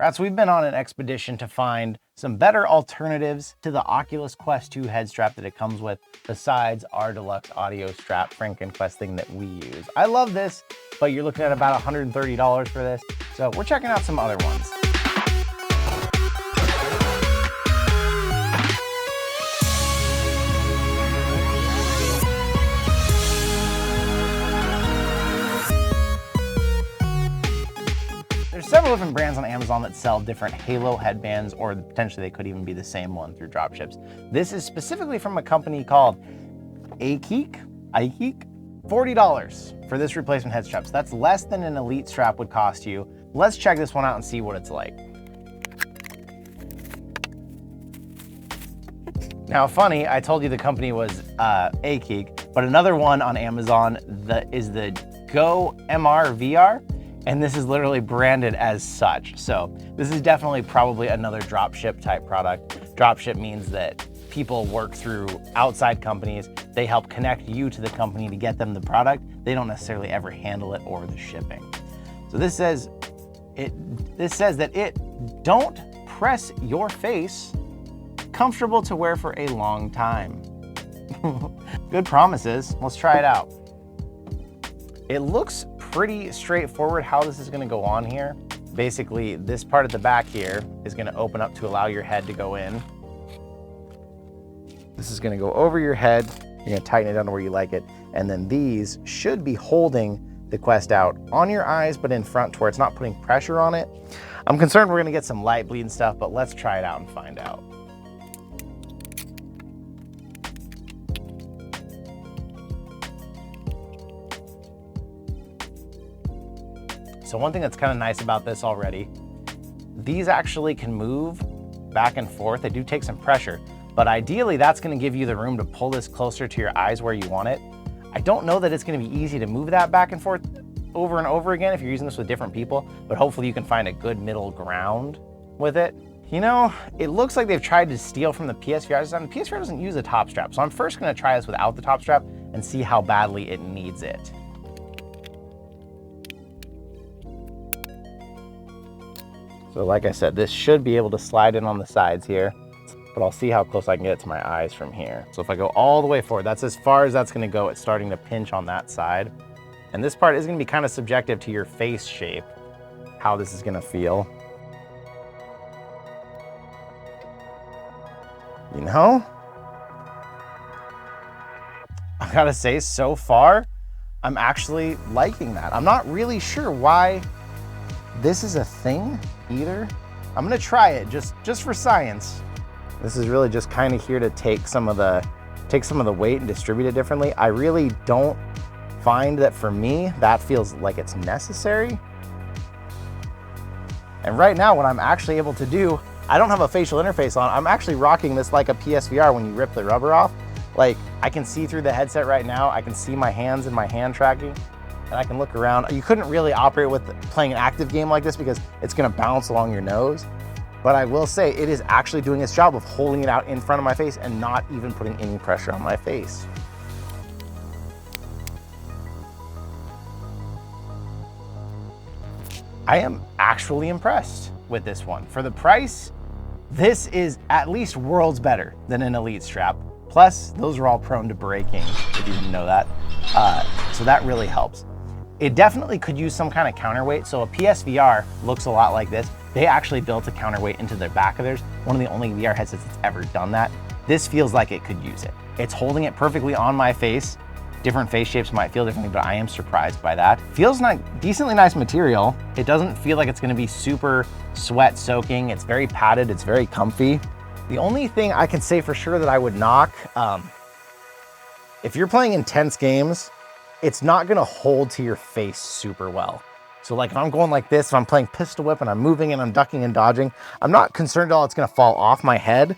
Rats, we've been on an expedition to find some better alternatives to the Oculus Quest 2 head strap that it comes with, besides our deluxe audio strap Franken Quest thing that we use. I love this, but you're looking at about $130 for this. So we're checking out some other ones. There's several different brands on Amazon that sell different Halo headbands, or potentially they could even be the same one through dropships. This is specifically from a company called iQeek, $40 for this replacement head strap. So that's less than an Elite strap would cost you. Let's check this one out and see what it's like. Now, funny, I told you the company was iQeek, but another one on Amazon is the GoMRVR. And this is literally branded as such. So this is definitely probably another dropship type product. Dropship means that people work through outside companies. They help connect you to the company to get them the product. They don't necessarily ever handle it or the shipping. So this says that it don't press your face, comfortable to wear for a long time. Good promises. Let's try it out. It looks pretty straightforward how this is going to go on here. Basically, this part at the back here is going to open up to allow your head to go in. This is going to go over your head. You're going to tighten it down to where you like it. And then these should be holding the Quest out on your eyes, but in front to where it's not putting pressure on it. I'm concerned we're going to get some light bleed and stuff, but let's try it out and find out. So one thing that's kind of nice about this already, these actually can move back and forth. They do take some pressure, but ideally that's going to give you the room to pull this closer to your eyes where you want it. I don't know that it's going to be easy to move that back and forth over and over again if you're using this with different people, but hopefully you can find a good middle ground with it. You know, it looks like they've tried to steal from the PSVR design. The PSVR doesn't use a top strap, so I'm first going to try this without the top strap and see how badly it needs it. So like I said, this should be able to slide in on the sides here, but I'll see how close I can get it to my eyes from here. So if I go all the way forward, that's as far as that's gonna go. It's starting to pinch on that side. And this part is gonna be kind of subjective to your face shape, how this is gonna feel. You know, I gotta say, so far, I'm actually liking that. I'm not really sure why this is a thing either. I'm gonna try it just for science. This is really just kind of here to take some of the weight and distribute it differently. I really don't find that for me, that feels like it's necessary. And right now, what I'm actually able to do, I don't have a facial interface on. I'm actually rocking this like a PSVR when you rip the rubber off. Like, I can see through the headset right now. I can see my hands and my hand tracking. And I can look around. You couldn't really operate with playing an active game like this because it's gonna bounce along your nose. But I will say it is actually doing its job of holding it out in front of my face and not even putting any pressure on my face. I am actually impressed with this one. For the price, this is at least worlds better than an Elite strap. Plus, those are all prone to breaking, if you didn't know that. So that really helps. It definitely could use some kind of counterweight. So a PSVR looks a lot like this. They actually built a counterweight into the back of theirs. One of the only VR headsets that's ever done that. This feels like it could use it. It's holding it perfectly on my face. Different face shapes might feel differently, but I am surprised by that. Feels like decently nice material. It doesn't feel like it's gonna be super sweat soaking. It's very padded, it's very comfy. The only thing I can say for sure that I would knock, if you're playing intense games, it's not gonna hold to your face super well. So like if I'm going like this, if I'm playing pistol whip and I'm moving and I'm ducking and dodging, I'm not concerned at all it's gonna fall off my head,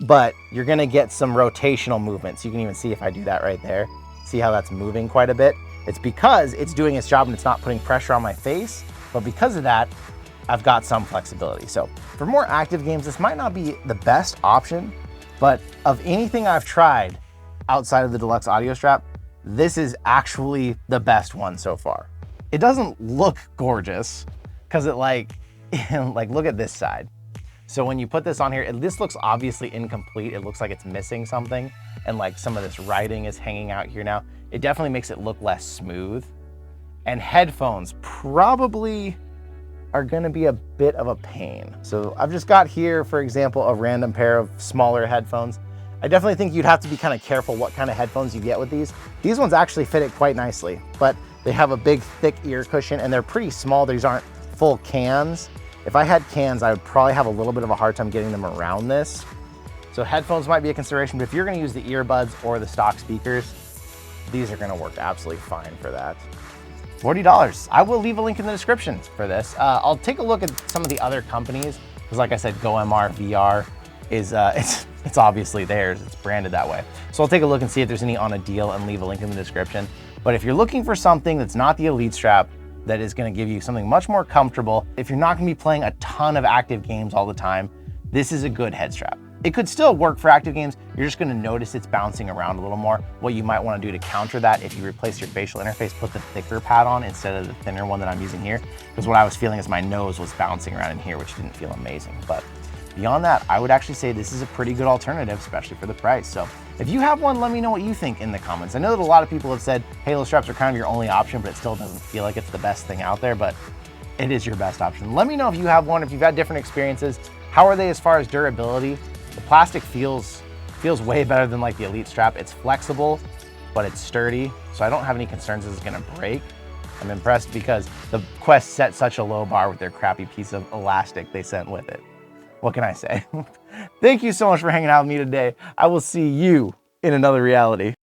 but you're gonna get some rotational movements. You can even see if I do that right there. See how that's moving quite a bit? It's because it's doing its job and it's not putting pressure on my face, but because of that, I've got some flexibility. So for more active games, this might not be the best option, but of anything I've tried outside of the deluxe audio strap, this is actually the best one so far. It doesn't look gorgeous because like look at this side. So when you put this on here, this looks obviously incomplete. It looks like it's missing something, and like some of this writing is hanging out here now. It definitely makes it look less smooth. And headphones probably are gonna be a bit of a pain. So I've just got here, for example, a random pair of smaller headphones. I definitely think you'd have to be kind of careful what kind of headphones you get with these. These ones actually fit it quite nicely, but they have a big, thick ear cushion, and they're pretty small. These aren't full cans. If I had cans, I would probably have a little bit of a hard time getting them around this. So headphones might be a consideration, but if you're gonna use the earbuds or the stock speakers, these are gonna work absolutely fine for that. $40. I will leave a link in the description for this. I'll take a look at some of the other companies, because like I said, GoMRVR is, it's obviously theirs, it's branded that way. So I'll take a look and see if there's any on a deal and leave a link in the description. But if you're looking for something that's not the Elite strap, that is gonna give you something much more comfortable, if you're not gonna be playing a ton of active games all the time, this is a good head strap. It could still work for active games. You're just gonna notice it's bouncing around a little more. What you might wanna do to counter that, if you replace your facial interface, put the thicker pad on instead of the thinner one that I'm using here. Because what I was feeling is my nose was bouncing around in here, which didn't feel amazing. But beyond that, I would actually say this is a pretty good alternative, especially for the price. So if you have one, let me know what you think in the comments. I know that a lot of people have said Halo straps are kind of your only option, but it still doesn't feel like it's the best thing out there, but it is your best option. Let me know if you have one, if you've had different experiences. How are they as far as durability? The plastic feels way better than like the Elite strap. It's flexible, but it's sturdy, so I don't have any concerns this is gonna break. I'm impressed because the Quest set such a low bar with their crappy piece of elastic they sent with it. What can I say? Thank you so much for hanging out with me today. I will see you in another reality.